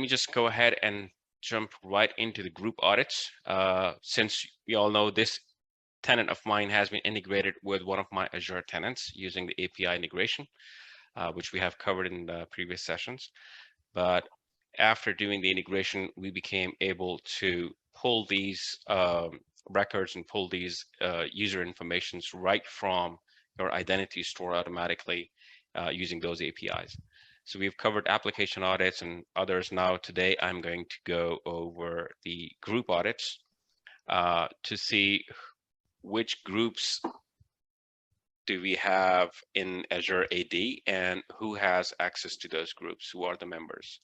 me just go ahead and jump right into the group audits. Since we all know this tenant of mine has been integrated with one of my Azure tenants using the API integration, which we have covered in the previous sessions. But after doing the integration, we became able to pull these records and pull these user informations right from your identity store automatically using those APIs. So we've covered application audits and others. Now today, I'm going to go over the group audits to see which groups do we have in Azure AD and who has access to those groups, who are the members.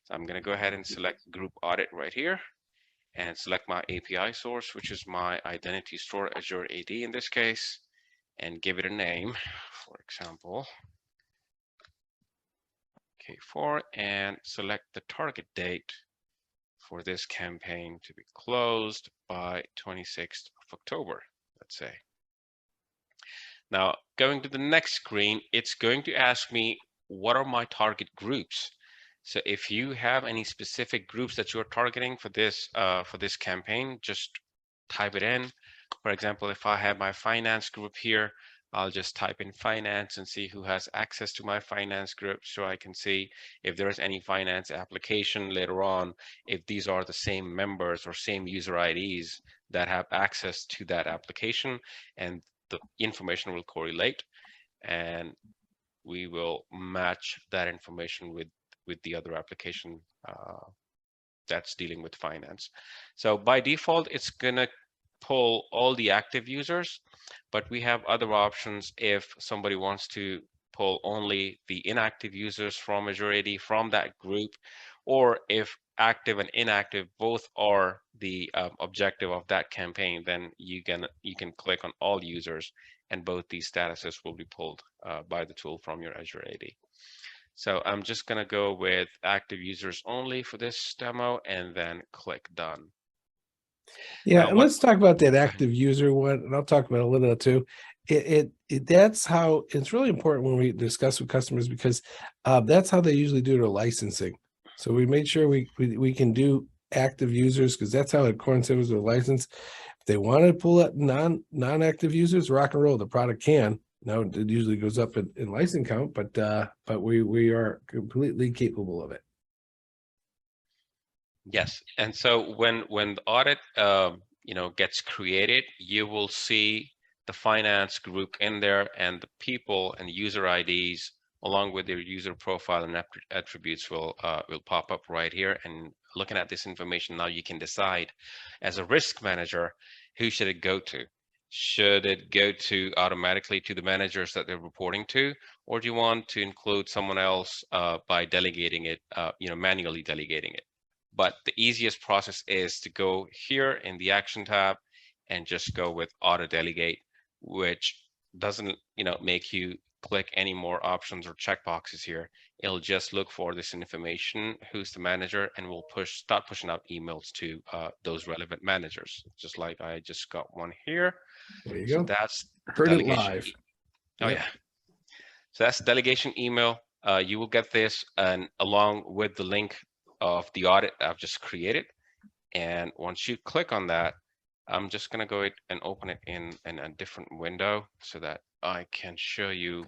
So I'm going to go ahead and select group audit right here and select my API source, which is my identity store, Azure AD in this case, and give it a name, for example, K4, and select the target date for this campaign to be closed by 26th of October, let's say. Now, going to the next screen, it's going to ask me, what are my target groups? So if you have any specific groups that you're targeting for this campaign, just type it in. For example, if I have my finance group here, I'll just type in finance and see who has access to my finance group, so I can see if there's any finance application later on, if these are the same members or same user IDs that have access to that application, and the information will correlate, and we will match that information with the other application that's dealing with finance. So by default, it's gonna pull all the active users, but we have other options if somebody wants to pull only the inactive users from Azure AD from that group, or if active and inactive both are the objective of that campaign, then you can click on all users, and both these statuses will be pulled by the tool from your Azure AD. So I'm just going to go with active users only for this demo and then click done. Yeah, and let's talk about that active user one, and I'll talk about it a little bit too. That's how it's really important when we discuss with customers, because that's how they usually do their licensing. So we made sure we can do active users, because that's how it coincides with their license. If they want to pull up non-active users, rock and roll, the product can. Now it usually goes up in license count, but we are completely capable of it. Yes, and so when the audit gets created, you will see the finance group in there, and the people and user IDs along with their user profile and attributes will pop up right here. And looking at this information now, you can decide as a risk manager, who should it go to? Should it go to automatically to the managers that they're reporting to, or do you want to include someone else by delegating it, manually delegating it? But the easiest process is to go here in the action tab and just go with auto delegate, which doesn't make you click any more options or checkboxes here. It'll just look for this information, who's the manager, and we'll start pushing out emails to those relevant managers, just like I just got one here. There you go. That's heard it live. Oh yeah. So that's the delegation email. You will get this, and along with the link of the audit I've just created. And once you click on that, I'm just going to go and open it in a different window so that I can show you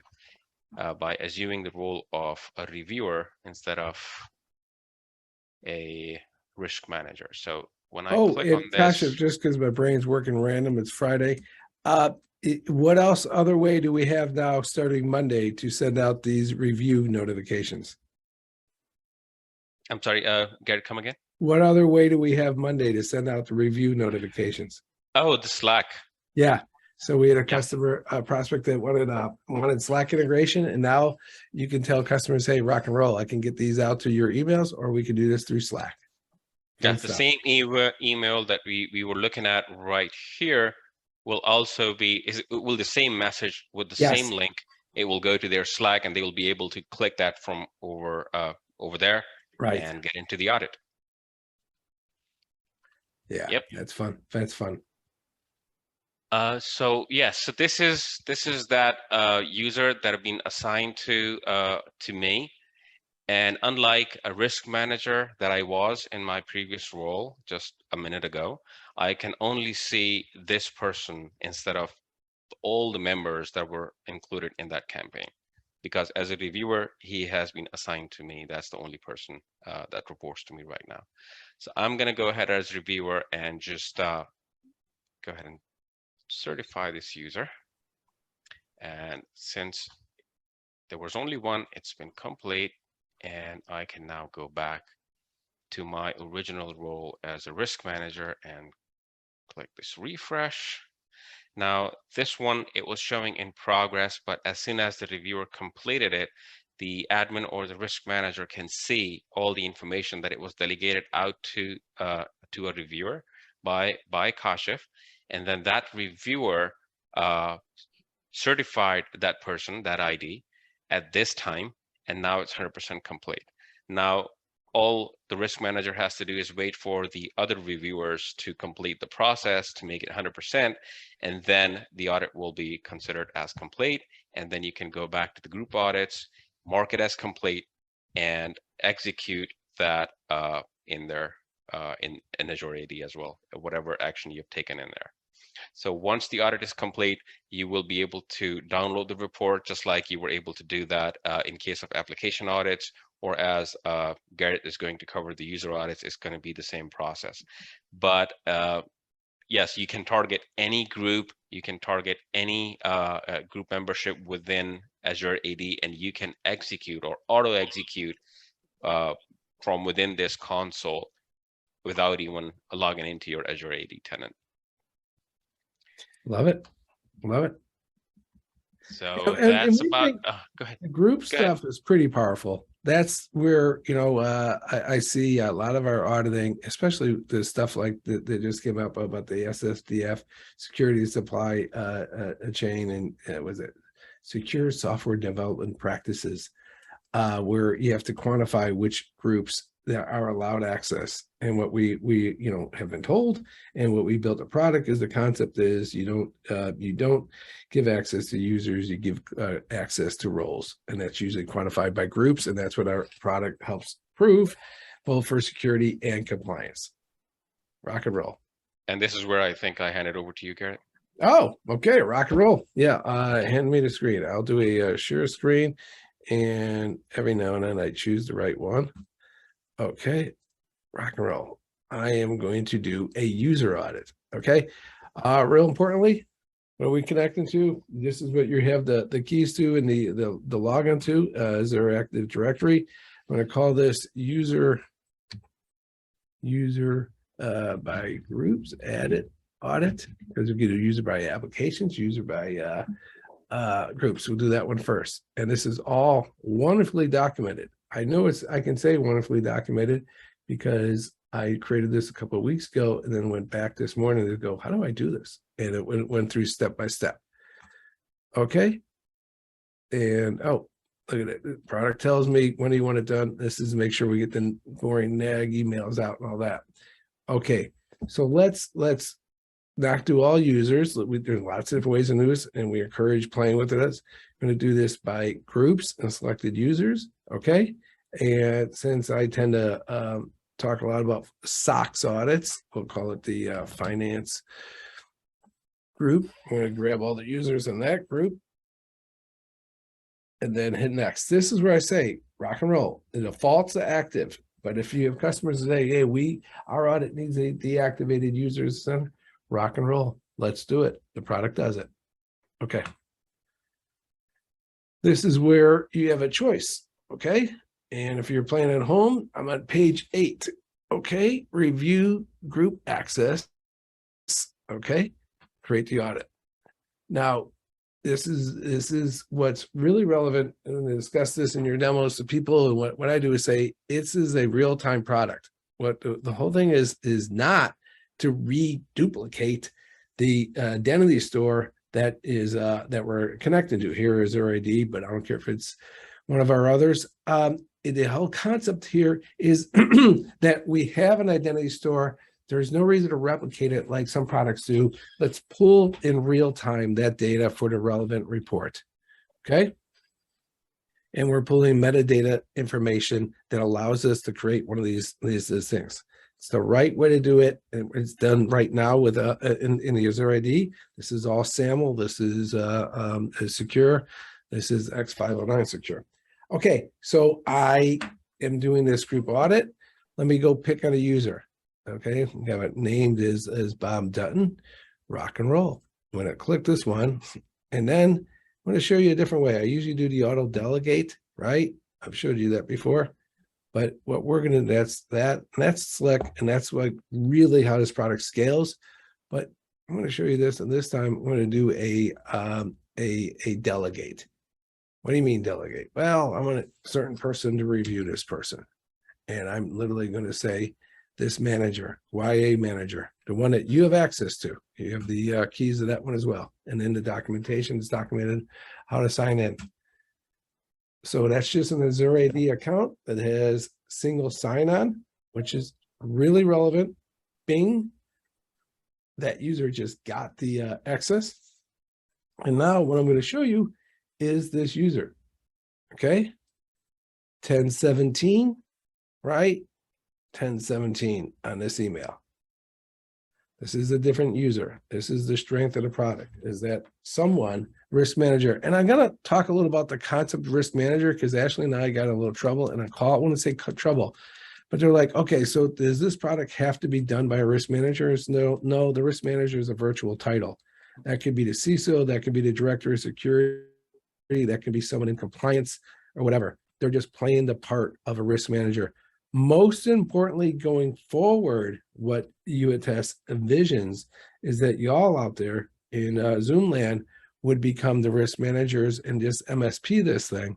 by assuming the role of a reviewer instead of a risk manager. So when I click on this, Tasha, just because my brain's working random, it's Friday. What else other way do we have now starting Monday to send out these review notifications? I'm sorry, Garrett, come again? What other way do we have Monday to send out the review notifications? Oh, the Slack. Yeah. So we had a customer prospect that wanted Slack integration, and now you can tell customers, hey, rock and roll, I can get these out to your emails, or we can do this through Slack. Yeah, the same email that we were looking at right here will also be, will the same message with the same link, it will go to their Slack, and they will be able to click that from over there. Right. And get into the audit. Yeah. Yep. That's fun. That's fun. So yes, so this is that user that have been assigned to me, And unlike a risk manager that I was in my previous role just a minute ago, I can only see this person instead of all the members that were included in that campaign. Because as a reviewer, he has been assigned to me. That's the only person that reports to me right now. So I'm going to go ahead as reviewer and just go ahead and certify this user. And since there was only one, it's been complete. And I can now go back to my original role as a risk manager and click this refresh. Now, this one, it was showing in progress, but as soon as the reviewer completed it, the admin or the risk manager can see all the information that it was delegated out to a reviewer by Kashif, and then that reviewer certified that person, that ID, at this time, and now it's 100% complete. Now, all the risk manager has to do is wait for the other reviewers to complete the process to make it 100%, and then the audit will be considered as complete, and then you can go back to the group audits, mark it as complete, and execute that in there in Azure AD as well, whatever action you've taken in there. So once the audit is complete, you will be able to download the report just like you were able to do that in case of application audits, or as Garrett is going to cover the user audits, it's going to be the same process. But yes, you can target any group, you can target any group membership within Azure AD, and you can execute or auto execute from within this console without even logging into your Azure AD tenant. Love it. Love it. So that's about, go ahead. The group stuff is pretty powerful. That's where, you know, I see a lot of our auditing, especially the stuff like that just came up about the SSDF security supply chain, and was it secure software development practices, where you have to quantify which groups that are allowed access. And what we you know have been told, and what we built a product is, the concept is you don't give access to users, you give access to roles, and that's usually quantified by groups, and that's what our product helps prove, both for security and compliance. Rock and roll. And this is where I think I hand it over to you, Garrett. Oh, okay, rock and roll. Yeah, hand me the screen. I'll do a share screen, and every now and then I choose the right one. Okay, rock and roll. I am going to do a user audit. Okay, real importantly, what are we connecting to? This is what you have the keys to and the login to is our Active Directory. I'm going to call this user by groups audit, because we get a user by applications, user by groups. We'll do that one first, and this is all wonderfully documented. I know I can say wonderfully documented because I created this a couple of weeks ago, and then went back this morning to go, how do I do this? And it went through step by step. Okay. And oh, look at it. The product tells me when do you want it done. This is to make sure we get the boring nag emails out and all that. Okay. So let's not do all users. There's lots of different ways to do this, and we encourage playing with it. I'm going to do this by groups and selected users. Okay. And since I tend to talk a lot about SOX audits, we'll call it the finance group. I'm going to grab all the users in that group and then hit next. This is where I say rock and roll. The default's active, but if you have customers today, hey, our audit needs a deactivated users center, rock and roll. Let's do it. The product does it. Okay. This is where you have a choice. Okay. And if you're playing at home, I'm on page 8. Okay. Review group access. Okay. Create the audit. Now, this is what's really relevant, and we discuss this in your demos to people. And what I do is say, this is a real-time product. What the whole thing is not to reduplicate the identity store that is that we're connected to. Here is our ID, but I don't care if it's one of our others. The whole concept here is that we have an identity store. There's no reason to replicate it like some products do. Let's pull in real time that data for the relevant report. Okay. and we're pulling metadata information that allows us to create one of these things. It's the right way to do it, and it's done right now with in the user ID. This is all SAML. This is secure. This is X509 secure. Okay, so I am doing this group audit. Let me go pick on a user. Okay, we have it named as Bob Dutton. Rock and roll. I'm going to click this one, and then I'm going to show you a different way. I usually do the auto delegate, right? I've showed you that before, but what we're going to that's slick, and that's like really how this product scales. But I'm going to show you this, and this time I'm going to do a delegate. What do you mean delegate? Well, I want a certain person to review this person, and I'm literally going to say this manager, YA manager, the one that you have access to. You have the keys to that one as well. And in the documentation, it's documented how to sign in. So that's just an Azure AD account that has single sign-on, which is really relevant. Bing, that user just got the access. And now what I'm going to show you is this user. Okay. 1017, right? 1017 on this email. This is a different user. This is the strength of the product, is that someone, risk manager, and I'm going to talk a little about the concept of risk manager because Ashley and I got a little trouble, and I want to say trouble, but they're like, okay, so does this product have to be done by a risk manager? No, the risk manager is a virtual title. That could be the CISO, that could be the director of security, that could be someone in compliance or whatever. They're just playing the part of a risk manager. Most importantly, going forward, what YouAttest envisions is that y'all out there in Zoom land would become the risk managers and just MSP this thing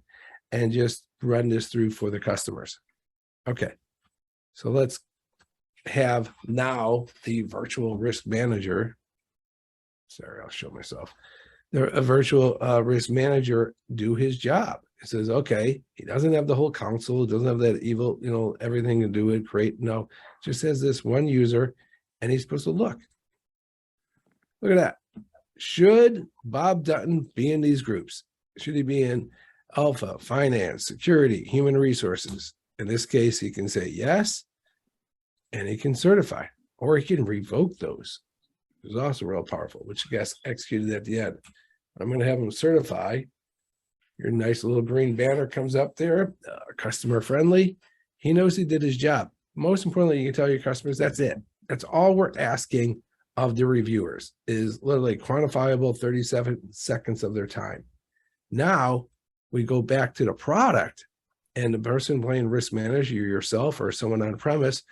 and just run this through for the customers. Okay, so let's have now the virtual risk manager. Sorry, I'll show myself. A virtual risk manager do his job. It says, okay, he doesn't have the whole console, doesn't have that evil, everything to do with create. No, just has this one user, and he's supposed to look. Look at that. Should Bob Dutton be in these groups? Should he be in Alpha, Finance, Security, Human Resources? In this case, he can say yes, and he can certify, or he can revoke those. It's also real powerful, which gets executed at the end. I'm going to have him certify. Your nice little green banner comes up there, customer friendly. He knows he did his job. Most importantly, you can tell your customers that's it. That's all we're asking of the reviewers is literally quantifiable 37 seconds of their time. Now we go back to the product, and the person playing risk manager, yourself or someone on premise,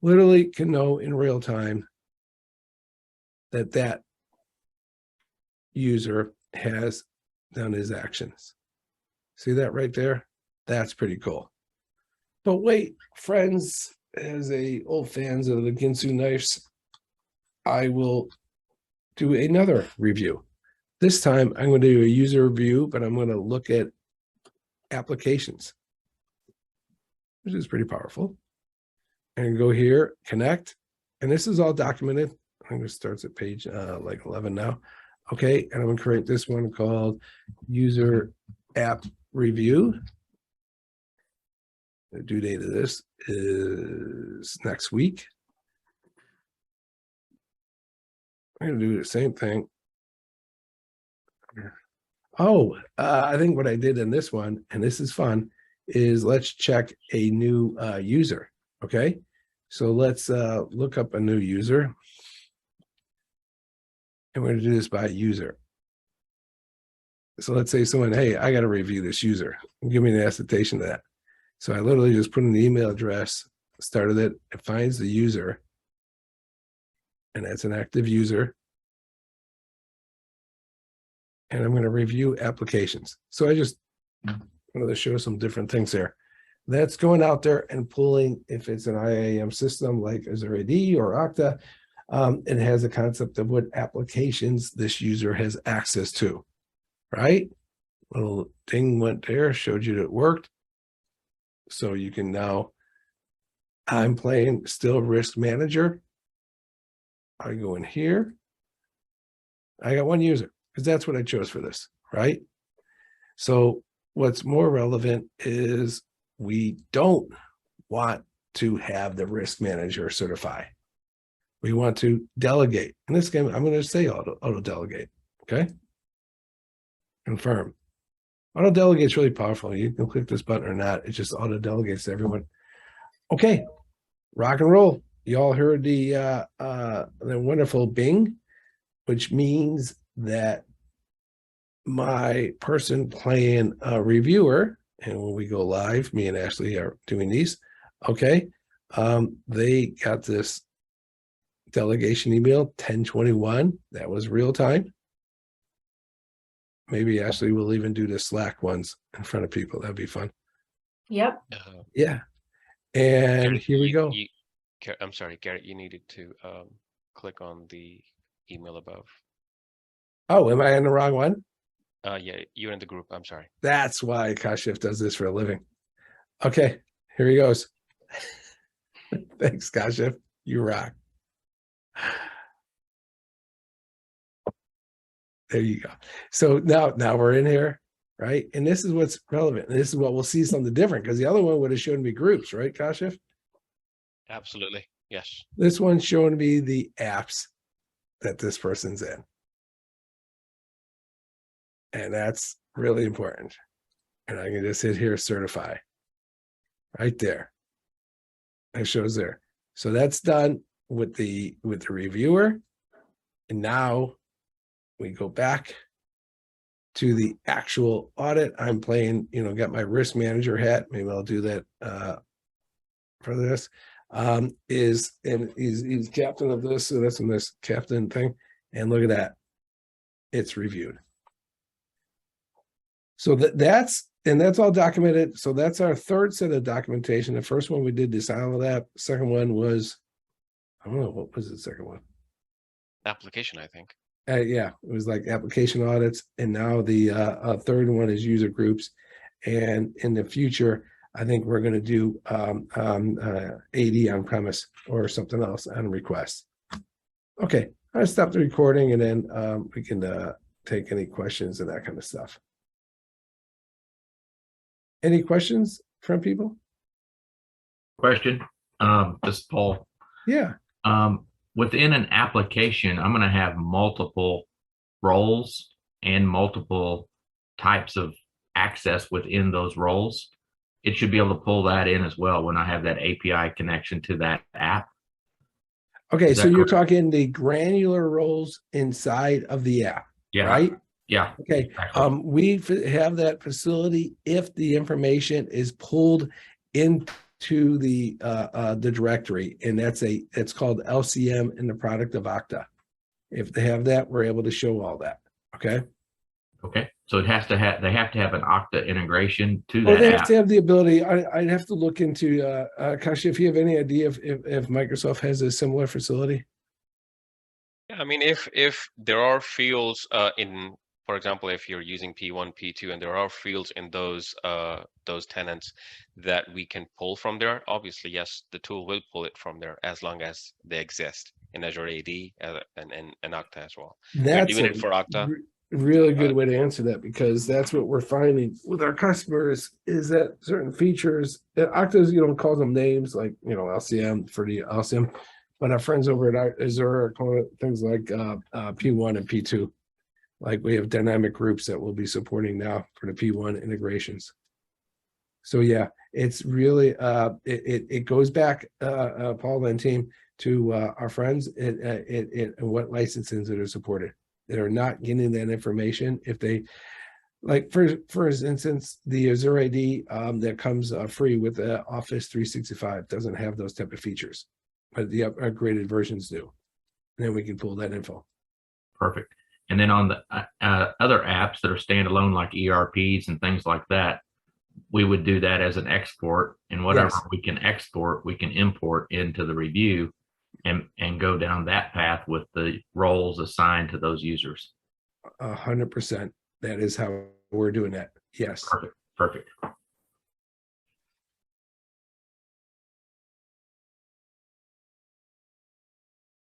literally can know in real time that that user has done his actions. See that right there? That's pretty cool. But wait, friends, as old fans of the Ginsu knives, I will do another review. This time I'm going to do a user review, but I'm going to look at applications, which is pretty powerful. And go here, connect, and this is all documented. I think it starts at page like 11 now. Okay, and I'm going to create this one called User App Review. The due date of this is next week. I'm going to do the same thing. Oh, I think what I did in this one, and this is fun, is let's check a new user. Okay, so let's look up a new user. And we're going to do this by user. So let's say someone, hey, I got to review this user. Give me an attestation to that. So I literally just put in the email address, started it, it finds the user, and that's an active user. And I'm going to review applications. So I just wanted to show some different things there. That's going out there and pulling, if it's an IAM system like Azure AD or Okta, it has a concept of what applications this user has access to, right? Little thing went there, showed you that it worked. So you can now, I'm playing still risk manager. I go in here. I got one user because that's what I chose for this, right? So what's more relevant is we don't want to have the risk manager certify. We want to delegate. In this game, I'm going to say auto delegate. Okay. Confirm. Auto delegate is really powerful. You can click this button or not. It just auto delegates to everyone. Okay. Rock and roll. You all heard the wonderful bing, which means that my person playing a reviewer, and when we go live, me and Ashley are doing these. Okay. They got this delegation email 10/21. That was real time. Maybe Ashley will even do the Slack ones in front of people. That'd be fun. Yep. Yeah. And Garrett, here we go. I'm sorry, Garrett, you needed to click on the email above. Oh, am I in the wrong one? Yeah, you're in the group. I'm sorry. That's why Kashif does this for a living. Okay, here he goes. Thanks, Kashif. You rock. There you go. So now we're in here, right? And this is what's relevant. And this is what we'll see something different, because the other one would have shown me groups, right, Kashif? Absolutely. Yes. This one's showing me the apps that this person's in. And that's really important. And I can just hit here, certify. Right there. It shows there. So that's done with the reviewer. And now we go back to the actual audit. I'm playing, got my risk manager hat. Maybe I'll do that for this. He's captain of this, so that's in this captain thing. And look at that. It's reviewed. So that's all documented. So that's our third set of documentation. The first one we did this all that. Second one was, I don't know, what was the second one? Application, I think. Yeah, it was like application audits. And now the third one is user groups. And in the future, I think we're going to do AD on premise or something else on request. Okay, I'll stop the recording, and then we can take any questions and that kind of stuff. Any questions from people? Question. This is Paul. Yeah. Within an application, I'm going to have multiple roles and multiple types of access within those roles. It should be able to pull that in as well when I have that API connection to that app. Okay, so you're talking the granular roles inside of the app, right? Yeah. Okay. Exactly. We have that facility if the information is pulled into the directory, and it's called LCM in the product of Okta. If they have that, we're able to show all that. Okay. Okay. So they have to have an Okta integration to that. Well, they have app. to have the ability. I'd have to look into Kashi, if you have any idea if Microsoft has a similar facility. Yeah, I mean, if there are fields for example, if you're using P1, P2, and there are fields in those tenants that we can pull from there, obviously, yes, the tool will pull it from there as long as they exist in Azure AD and Okta as well. That's we're doing it for Okta. Really good way to answer that, because that's what we're finding with our customers is that certain features that Okta, calls them names like, LCM for the LCM, but our friends over at Azure are calling it things like P1 and P2. Like we have dynamic groups that we'll be supporting now for the P1 integrations. So yeah, it's really, it goes back, Paul and team, to our friends and what licenses that are supported. That are not getting that information. If they, like for instance, the Azure AD that comes free with Office 365 doesn't have those type of features, but the upgraded versions do. And then we can pull that info. Perfect. And then on the other apps that are standalone, like ERPs and things like that, we would do that as an export, and whatever we can export, we can import into the review and go down that path with the roles assigned to those users. 100%. That is how we're doing that. Yes. Perfect.